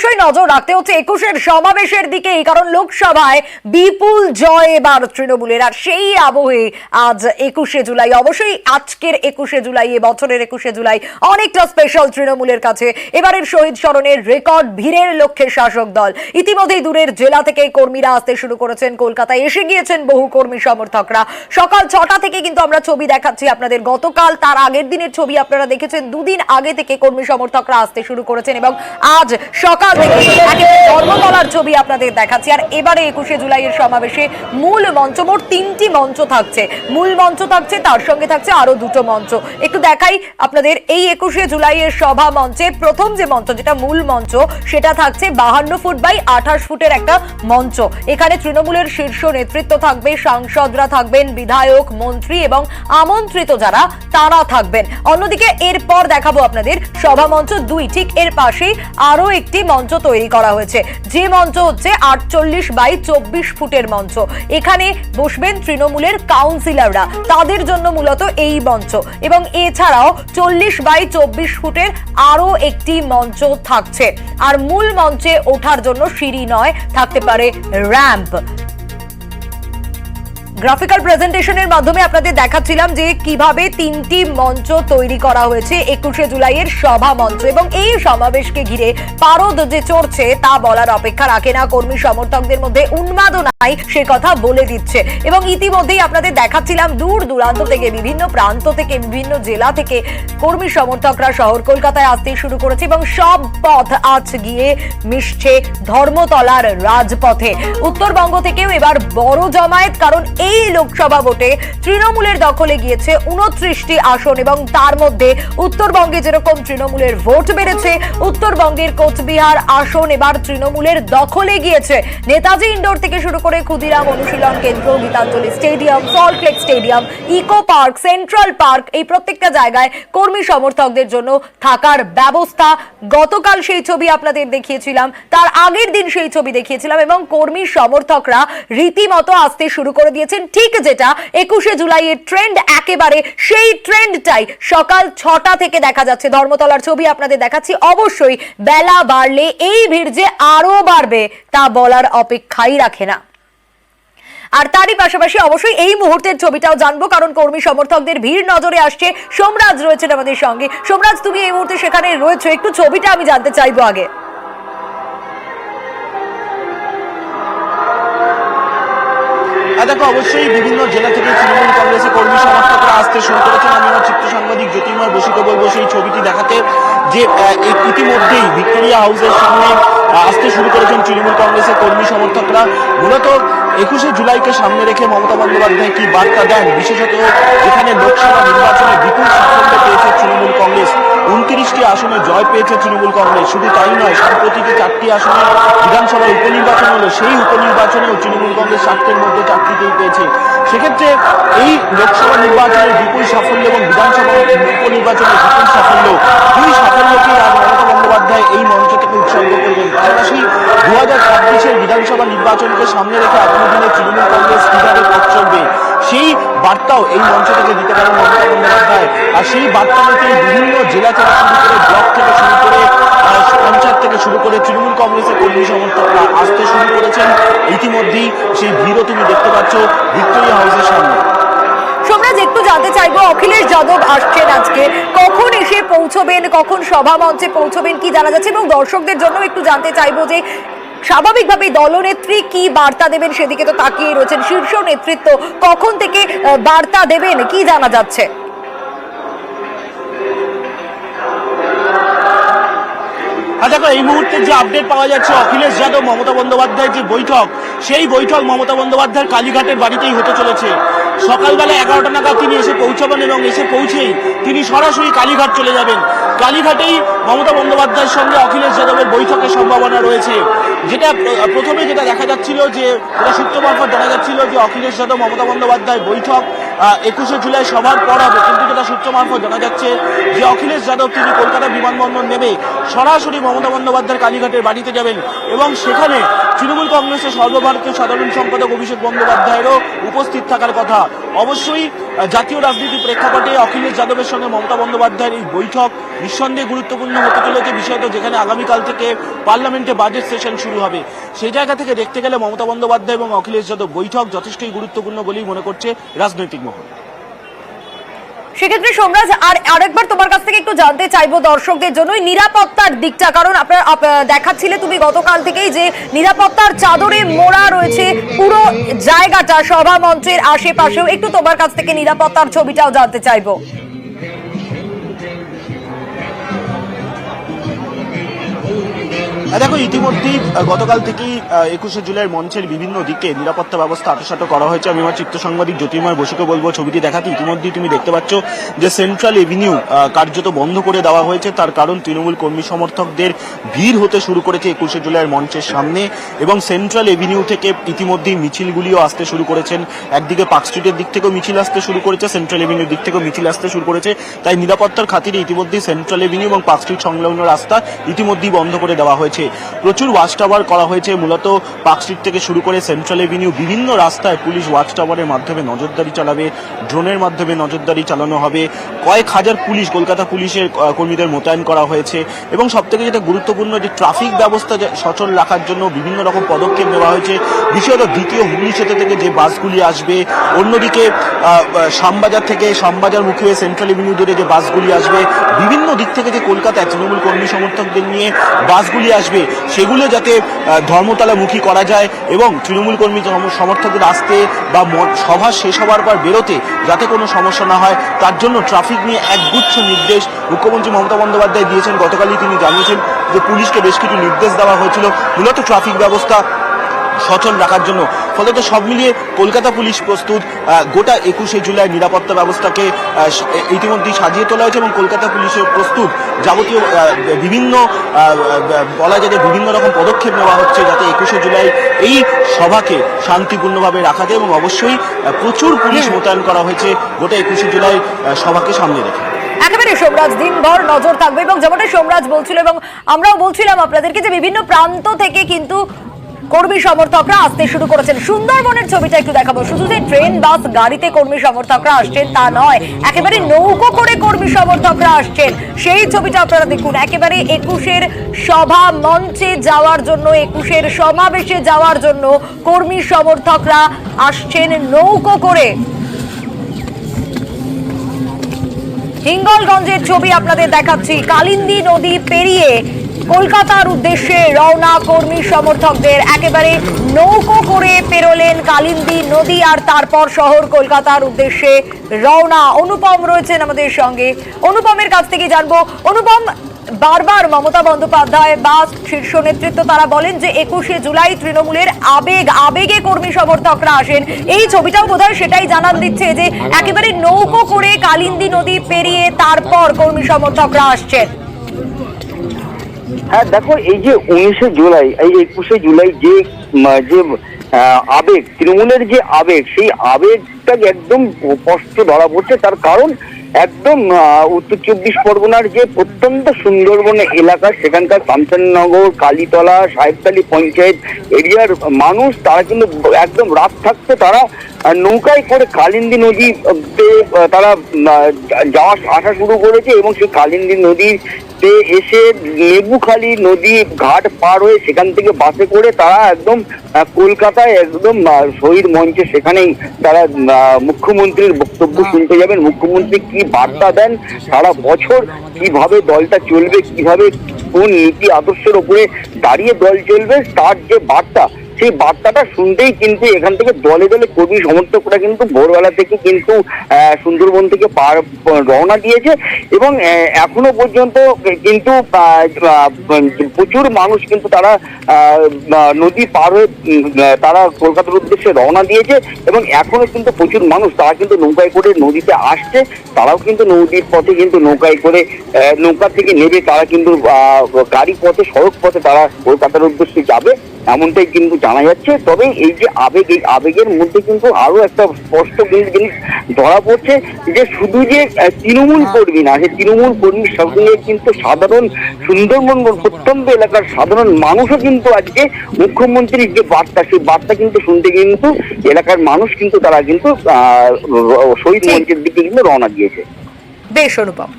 অবশ্যই নজর রাখতে হচ্ছে 21-এর সমাবেশের দিকেই, কারণ লোকসভায় বিপুল জয় এবার তৃণমূলের। আর সেই আবহে আজ 21শে জুলাই, অবশ্যই আজকের 21শে জুলাই, বছরের 21শে জুলাই অনেকটা স্পেশাল তৃণমূলের কাছে। এবারের শহীদ স্মরণের রেকর্ড ভিড়ের লক্ষ্যে শাসক দল ইতিমধ্যেই দূরের জেলা থেকে কর্মীরা আসতে শুরু করেছেন। কলকাতায় এসে গিয়েছেন বহু কর্মী সমর্থকরা। সকাল 6টা থেকে কিন্তু আমরা ছবি দেখাচ্ছি আপনাদের। গতকাল তার আগের দিনের ছবি আপনারা দেখেছেন। দুদিন আগে থেকে কর্মী সমর্থকরা আসতে শুরু করেছেন এবং আজ সকাল থেকে ধর্মতলার ছবি আপনাদের দেখাচ্ছি। আর এবারে 21শে জুলাইয়ের সমাবেশে মূল মঞ্চ, মোট 3টি মঞ্চ থাকছে। মূল মঞ্চ থাকছে, তার সঙ্গে থাকছে আরো দুটো মঞ্চ। একটু দেখাই আপনাদের। এই 21শে জুলাইয়ের সভা মঞ্চে প্রথম যে মঞ্চ, যেটা মূল মঞ্চ, সেটা থাকছে 52 ফুট বাই 28 ফুটের একটা মঞ্চ। এখানে তৃণমূলের শীর্ষ নেতৃত্ব থাকবে, সাংসদরা থাকবেন, বিধায়ক, মন্ত্রী এবং আমন্ত্রিত যারা তারা থাকবেন। অন্যদিকে এরপর দেখাবো আপনাদের সভা মঞ্চ 2, ঠিক এর পাশেই আরো একটি মঞ্চ তৈরি করা হয়েছে, যে মঞ্চ হচ্ছে 48 বাই 24 ফুটের মঞ্চ। এখানে বসবেন তৃণমূলের কাউন্সিলররা, তাদের জন্য মূলত এই মঞ্চ। এবং এছাড়াও 40 বাই 24 ফুটের আরো একটি মঞ্চ থাকছে। আর মূল মঞ্চে ওঠার জন্য সিঁড়ি নয়, থাকতে পারে র্যাম্প। গ্রাফিক্যাল প্রেজেন্টেশনের মাধ্যমে আপনাদের দেখাচ্ছিলাম যে কিভাবে 3টি মঞ্চ তৈরি করা হয়েছে 21শে জুলাইয়ের সভা মঞ্চ। এবং এই সমাবেশকে ঘিরে পারদ যে চড়ছে তা বলার অপেক্ষা রাখে না। কর্মী সমর্থকদের মধ্যে উন্মাদনাই সে কথা বলে দিচ্ছে। এবং ইতিমধ্যেই আপনাদের দেখাচ্ছিলাম দূর দূরান্ত থেকে, বিভিন্ন প্রান্ত থেকে, বিভিন্ন জেলা থেকে কর্মী সমর্থকরা শহর কলকাতায় আসতে শুরু করেছে এবং সব পথ আজ গিয়ে মিশছে ধর্মতলার রাজপথে। উত্তরবঙ্গ থেকেও এবার বড় জমায়েত, কারণ এই লোকসভা ভোটে তৃণমূলের দখলে গিয়েছে 29টি আসন। এবং তার মধ্যে উত্তরবঙ্গে যেরকম তৃণমূলের ভোট বেড়েছে, উত্তরবঙ্গের কোচবিহার আসন এবার তৃণমূলের দখলে গিয়েছে। নেতাজি ইন্ডোর থেকে শুরু করে Khudiram Anushilan Kendra, Gitanjali stadium, Salt Lake stadium, eco park, central park, এই প্রত্যেকটা জায়গায় কর্মী সমর্থকদের জন্য থাকার ব্যবস্থা। গতকাল সেই ছবি আপনাদের দেখিয়েছিলাম, তার আগের দিন সেই ছবি দেখিয়েছিলাম। এবং কর্মী সমর্থকরা রীতিমতো আসতে শুরু করে দিয়েছেন। ঠিক যেটা 21শে জুলাইয়ের ট্রেন্ড, একেবারে সেই ট্রেন্ডটাই সকাল 6টা থেকে দেখা যাচ্ছে। ধর্মতলার ছবি আপনাদের দেখাচ্ছি। অবশ্যই বেলা বাড়লে এই ভিড় যে আরো বাড়বে তা বলার অপেক্ষাই রাখে না। আর তারই পাশাপাশি অবশ্যই এই মুহূর্তের ছবিটাও জানবো, কারণ কর্মী সমর্থকদের ভিড় নজরে আসছে। সোমরাজ রয়েছেন আমাদের সঙ্গে। সোমরাজ, তুমি এই মুহূর্তে সেখানে রয়েছে, একটু ছবিটা আমি জানতে চাইবো আগে। দেখো, অবশ্যই বিভিন্ন জেলা থেকে তৃণমূল কংগ্রেসের কর্মী সমর্থকরা আসতে শুরু করেছেন। আমি আমার চিত্র সাংবাদিক জ্যোতির্ময় বসিকে বলবো সেই ছবিটি দেখাতে, যে ইতিমধ্যেই ভিক্টোরিয়া হাউসের সামনে আসতে শুরু করেছেন তৃণমূল কংগ্রেসের কর্মী সমর্থকরা। মূলত 21শে জুলাইকে সামনে রেখে মমতা বন্দ্যোপাধ্যায় কি বার্তা দেন, বিশেষত যেখানে লোকসভা নির্বাচনে বিপুল সাফল্য পেয়েছে তৃণমূল কংগ্রেস, 29টি আসনে জয় পেয়েছে তৃণমূল কংগ্রেস। শুধু তাই নয়, সাম্প্রতিক 4টি আসনে বিধানসভার উপনির্বাচন হলো, সেই উপনির্বাচনেও তৃণমূল কংগ্রেস 4টির মধ্যে 4টিতেই পেয়েছে। সেক্ষেত্রে এই লোকসভা নির্বাচনের বিপুল সাফল্য এবং বিধানসভা উপনির্বাচনের বিপুল সাফল্য, দুই সাফল্যকে আজ মমতা বন্দ্যোপাধ্যায় এই মঞ্চ থেকে উৎসর্গ করবেন। পাশাপাশি 2026-এর বিধানসভা নির্বাচনকে সামনে রেখে আগামী দিনে তৃণমূল কংগ্রেস কিভাবে পথ চলবে, সেই বার্তাও এই মঞ্চ থেকে দিতে পারেন মমতা বন্দ্যোপাধ্যায়। আর সেই বার্তা নিতে বিভিন্ন জেলা থেকে শুরু করে, ব্লক থেকে শুরু করে, পঞ্চায়েত থেকে শুরু করে তৃণমূল কংগ্রেসের কর্মী সমর্থকরা আসতে শুরু করেছেন। ইতিমধ্যেই সেই ভিড়ও তুমি দেখতে পাচ্ছ ভিক্টোরিয়া হাউসের সামনে। সোমরাজ, একটু জানতে চাইবো, অখিলেশ যাদব আসছেন আজকে, কখন এসে পৌঁছবেন, কখন সভা মঞ্চে পৌঁছবেন, কি জানা যাচ্ছে? এবং দর্শকদের জন্য একটু জানতে চাইবো যে স্বাভাবিকভাবে দলনেত্রী কি বার্তা দেবেন, সেদিকে তো তাকিয়ে রয়েছেন শীর্ষ নেতৃত্ব, কখন থেকে বার্তা দেবেন, কি জানা যাচ্ছে? দেখো, এই মুহূর্তে যে আপডেট পাওয়া যাচ্ছে, অখিলেশ যাদব মমতা বন্দ্যোপাধ্যায়ের যে বৈঠক, সেই বৈঠক মমতা বন্দ্যোপাধ্যায়ের কালীঘাটের বাড়িতেই হতে চলেছে। সকালবেলা 11টা নাগাদ তিনি এসে পৌঁছাবেন এবং এসে পৌঁছেই তিনি সরাসরি কালীঘাট চলে যাবেন। কালীঘাটেই মমতা বন্দ্যোপাধ্যায়ের সঙ্গে অখিলেশ যাদবের বৈঠকের সম্ভাবনা রয়েছে। যেটা প্রথমে যেটা দেখা যাচ্ছিল, যে সূত্র মারফত জানা যাচ্ছিল যে অখিলেশ যাদব মমতা বন্দ্যোপাধ্যায় বৈঠক 21শে জুলাই সভার পর হবে, কিন্তু যেটা সূত্র মারফত জানা যাচ্ছে যে অখিলেশ যাদব তিনি কলকাতা বিমানবন্দর নেমে সরাসরি মমতা বন্দ্যোপাধ্যায়ের কালীঘাটের বাড়িতে যাবেন এবং সেখানে তৃণমূল কংগ্রেসের সর্বভারতীয় সাধারণ সম্পাদক অভিষেক বন্দ্যোপাধ্যায়েরও উপস্থিত থাকার কথা। অবশ্যই জাতীয় রাজনীতির প্রেক্ষাপটে অখিলেশ যাদবের সঙ্গে মমতা বন্দ্যোপাধ্যায়ের এই বৈঠক নিঃসন্দেহে গুরুত্বপূর্ণ হতে চলেছে, বিষয়ত যেখানে আগামীকাল থেকে পার্লামেন্টে বাজেট সেশন শুরু হবে। সেই জায়গা থেকে দেখতে গেলে মমতা বন্দ্যোপাধ্যায় এবং অখিলেশ যাদব বৈঠক যথেষ্টই গুরুত্বপূর্ণ বলেই মনে করছে রাজনৈতিক মহল। সেক্ষেত্রে সোমরাজ আরেকবার তোমার কাছ থেকে একটু জানতে চাইবো দর্শকদের জন্য নিরাপত্তার দিকটা, কারণ আপনার দেখাচ্ছিলে তুমি গতকাল থেকেই যে নিরাপত্তার চাদরে মোড়া রয়েছে পুরো জায়গাটা, সভা মঞ্চের আশেপাশেও। একটু তোমার কাছ থেকে নিরাপত্তার ছবিটাও জানতে চাইবো। দেখো, ইতিমধ্যেই গতকাল থেকেই 21শে জুলাইয়ের মঞ্চের বিভিন্ন দিকে নিরাপত্তা ব্যবস্থা আঁটোসাঁটো করা হয়েছে। আমি আমার চিত্র সাংবাদিক জ্যোতির্ময় বসুকে বলবো ছবিটি দেখাতে। ইতিমধ্যেই তুমি দেখতে পাচ্ছ যে সেন্ট্রাল এভিনিউ কার্যত বন্ধ করে দেওয়া হয়েছে। তার কারণ তৃণমূল কর্মী সমর্থকদের ভিড় হতে শুরু করেছে 21শে জুলাইয়ের মঞ্চের সামনে, এবং সেন্ট্রাল এভিনিউ থেকে ইতিমধ্যেই মিছিলগুলিও আসতে শুরু করেছেন। একদিকে পার্ক স্ট্রিটের দিক থেকেও মিছিল আসতে শুরু করেছে, সেন্ট্রাল এভিনিউর দিক থেকেও মিছিল আসতে শুরু করেছে। তাই নিরাপত্তার খাতিরে ইতিমধ্যেই সেন্ট্রাল এভিনিউ এবং পার্ক স্ট্রিট সংলগ্ন রাস্তা ইতিমধ্যেই বন্ধ করে দেওয়া হয়েছে। প্রচুর ওয়াচ টাওয়ার করা হয়েছে, মূলত পার্ক স্ট্রিট থেকে শুরু করে সেন্ট্রাল এভিনিউ বিভিন্ন রাস্তায় পুলিশ ওয়াচ টাওয়ারের মাধ্যমে নজরদারি চালাবে, ড্রোনের মাধ্যমে নজরদারি চালানো হবে। কয়েক হাজার পুলিশ, কলকাতা পুলিশের কর্মীদের মোতায়েন করা হয়েছে, এবং সবথেকে যেটা গুরুত্বপূর্ণ যে ট্রাফিক ব্যবস্থা সচল রাখার জন্য বিভিন্ন রকম পদক্ষেপ নেওয়া হয়েছে। বিশেষত দ্বিতীয় হুগলি সেতু থেকে যে বাসগুলি আসবে, অন্যদিকে শ্যামবাজার থেকে শ্যামবাজার মুখী হয়ে সেন্ট্রাল এভিনিউ ধরে যে বাসগুলি আসবে, বিভিন্ন দিক থেকে যে কলকাতায় তৃণমূল কর্মী সমর্থকদের নিয়ে বাসগুলি আসবে, সেগুলো যাতে ধর্মতলামুখী করা যায় এবং তৃণমূল কর্মী সমর্থকদের আসতে বা সভা শেষ হওয়ার পর বেরোতে যাতে কোনো সমস্যা না হয়, তার জন্য ট্রাফিক নিয়ে একগুচ্ছ নির্দেশ মুখ্যমন্ত্রী মমতা বন্দ্যোপাধ্যায় দিয়েছেন। গতকালই তিনি জানিয়েছেন যে পুলিশকে বেশ কিছু নির্দেশ দেওয়া হয়েছিল মূলত ট্রাফিক ব্যবস্থা সচল রাখার জন্য। ফলত সব মিলিয়ে কলকাতা পুলিশ প্রস্তুত। গোটা 21শে জুলাই নিরাপত্তা ব্যবস্থাকে ইতিমধ্যেই সাজিয়ে তোলা হয়েছে, এবং কলকাতা পুলিশের প্রস্তুত যাবতীয় বিভিন্ন বলা যায় যে বিভিন্ন রকম পদক্ষেপ নেওয়া হচ্ছে যাতে 21শে জুলাই এই সভাকে শান্তিপূর্ণভাবে রাখা যায়, এবং অবশ্যই প্রচুর পুলিশ মোতায়েন করা হয়েছে গোটা 21শে জুলাই সভাকে সামনে রেখে। একেবারে সোমরাজ, দিনভর নজর থাকবে, এবং যেমনটা সোমরাজ বলছিল এবং আমরাও বলছিলাম আপনাদেরকে যে বিভিন্ন প্রান্ত থেকে কিন্তু কর্মী সমর্থকরা আসতে শুরু করেছেন। সুন্দরবনের ছবিটা একটু দেখাবো। শুধু যে ট্রেন বাস গাড়িতে কর্মী সমর্থকরা আসছেন তা নয়, একেবারে নৌকো করে কর্মী সমর্থকরা আসছেন, সেই ছবিটা আপনারা দেখুন। একেবারে 21-এর সভা মঞ্চে যাওয়ার জন্য, 21-এর সমাবেশে যাওয়ার জন্য কর্মী সমর্থকরা আসছেন নৌকো করে। হিঙ্গলগঞ্জের ছবি আপনাদের দেখাচ্ছি। কালিন্দী নদী পেরিয়ে কলকাতার উদ্দেশ্যে রওনা কর্মী সমর্থকদের। একেবারে নৌকো করে পেরোলেন কালিন্দী নদী, আর তারপর শহর কলকাতার উদ্দেশ্যে রওনা। অনুপম রয়েছেন আমাদের সঙ্গে, অনুপমের কাছ থেকে জানবো। অনুপম, বারবার মমতা বন্দ্যোপাধ্যায় বা শীর্ষ নেতৃত্ব তারা বলেন যে 21শে জুলাই তৃণমূলের আবেগে কর্মী সমর্থকরা আসেন। এই ছবিটাও বোধহয় সেটাই জানান দিচ্ছে যে একেবারে নৌকো করে কালিন্দী নদী পেরিয়ে তারপর কর্মী সমর্থকরা আসছেন। হ্যাঁ দেখো, এই যে 19শে জুলাই, এই 21শে জুলাই যে আবেগ, তৃণমূলের যে আবেগ, সেই আবেগটা একদম স্পষ্ট ধরা পড়ছে। তার কারণ একদম উত্তর 24 পরগনার যে প্রত্যন্ত সুন্দরবন এলাকা, সেখানকার কাঞ্চননগর, কালীতলা, সাহেবতলী পঞ্চায়েত এরিয়ার মানুষ, তারা কিন্তু একদম রাত থাকতে তারা নৌকায় করে কালিন্দী নদীতে তারা যাওয়া আসা শুরু করেছে, এবং সেই কালিন্দী নদীতে এসে লেবুখালী নদী ঘাট পার হয়ে সেখান থেকে বাসে করে তারা একদম কলকাতায় একদম শহীদ মঞ্চে, সেখানেই তারা মুখ্যমন্ত্রীর বক্তব্য শুনতে যাবেন। মুখ্যমন্ত্রী কি বার্তা দেন, সারা বছর কিভাবে দলটা চলবে, কিভাবে কোন নীতি আদর্শের উপরে দাঁড়িয়ে দল চলবে, তার যে বার্তা, সেই বার্তাটা শুনতেই কিন্তু এখান থেকে দলে দলে কর্মী সমর্থকরা কিন্তু ভোরবেলা থেকে কিন্তু সুন্দরবন থেকে রওনা দিয়েছে, এবং এখনো পর্যন্ত কিন্তু প্রচুর মানুষ কিন্তু তারা নদী পার হয়ে তারা কলকাতার উদ্দেশ্যে রওনা দিয়েছে, এবং এখনো কিন্তু প্রচুর মানুষ তারা কিন্তু নৌকায় করে নদীতে আসছে। তারাও কিন্তু নদীর পথে কিন্তু নৌকায় করে নৌকা থেকে নেবে তারা কিন্তু গাড়ি পথে, সড়ক পথে তারা কলকাতার উদ্দেশ্যে যাবে, এমনটাই কিন্তু জানা যাচ্ছে। তবে এই যে আবেগ, এই আবেগের মধ্যে কিন্তু আরো একটা স্পষ্ট জিনিস ধরা পড়ছে যে শুধু যে তৃণমূল কর্মী না, সে তৃণমূল কর্মীর সঙ্গে কিন্তু সাধারণ সুন্দরবন প্রত্যন্ত এলাকার সাধারণ মানুষও কিন্তু আজকে মুখ্যমন্ত্রীর যে বার্তা, সেই বার্তা কিন্তু শুনতে কিন্তু এলাকার মানুষ কিন্তু তারা কিন্তু শহীদ মঞ্চের দিকে কিন্তু রওনা দিয়েছে। বেশ অনুপম।